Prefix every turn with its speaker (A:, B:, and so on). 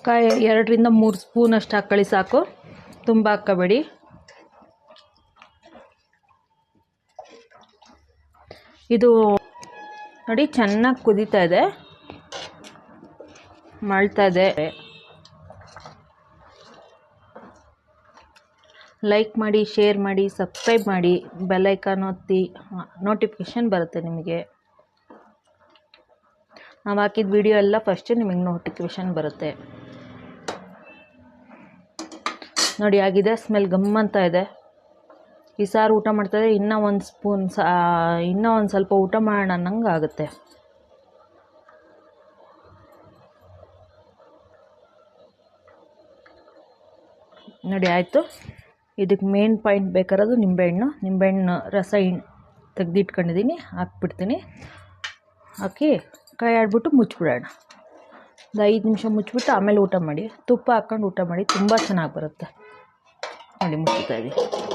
A: ಕಾಯಿ 2 ರಿಂದ 3 ಸ್ಪೂನ್ ಅಷ್ಟು ಹಾಕ್ಕೊಳ್ಳಿ ಸಾಕು, ತುಂಬ ಹಾಕ್ಕೋಬೇಡಿ. ಇದು ನೋಡಿ ಚೆನ್ನಾಗಿ ಕುದೀತಾ ಇದೆ, ಮಾಡ್ತಾ ಇದೆ. ಲೈಕ್ ಮಾಡಿ, ಶೇರ್ ಮಾಡಿ, ಸಬ್ಸ್ಕ್ರೈಬ್ ಮಾಡಿ, ಬೆಲ್ ಐಕಾನ್ ಒತ್ತಿ, ನೋಟಿಫಿಕೇಷನ್ ಬರುತ್ತೆ ನಿಮಗೆ. ನಾವು ಹಾಕಿದ ವಿಡಿಯೋ ಎಲ್ಲ ಫಸ್ಟು ನಿಮಗೆ ನೋಟಿಫಿಕೇಷನ್ ಬರುತ್ತೆ. ನೋಡಿ ಆಗಿದೆ, ಸ್ಮೆಲ್ ಗಮ್ಮಂತ ಇದೆ. ಈ ಸಾರು ಊಟ ಮಾಡ್ತಾಯಿದ್ರೆ ಇನ್ನೂ ಒಂದು ಸ್ಪೂನ್ ಇನ್ನೂ ಒಂದು ಸ್ವಲ್ಪ ಊಟ ಮಾಡೋಣ ಅನ್ನಂಗೆ ಆಗುತ್ತೆ. ನೋಡಿ ಆಯಿತು. ಇದಕ್ಕೆ ಮೇನ್ ಪಾಯಿಂಟ್ ಬೇಕಾರೋದು ನಿಂಬೆಹಣ್ಣು ರಸ ತೆಗೆದಿಟ್ಕೊಂಡಿದ್ದೀನಿ, ಹಾಕ್ಬಿಡ್ತೀನಿ. ಹಾಕಿ ಕಾಯಿ ಆಡ್ಬಿಟ್ಟು ಮುಚ್ಚಿಬಿಡೋಣ. ಒಂದು 5 ನಿಮಿಷ ಮುಚ್ಚಿಬಿಟ್ಟು ಆಮೇಲೆ ಊಟ ಮಾಡಿ. ತುಪ್ಪ ಹಾಕ್ಕೊಂಡು ಊಟ ಮಾಡಿ, ತುಂಬ ಚೆನ್ನಾಗಿ ಬರುತ್ತೆ. ನೋಡಿ ಮುಚ್ಚಿತಾ ಇದ್ದೀನಿ.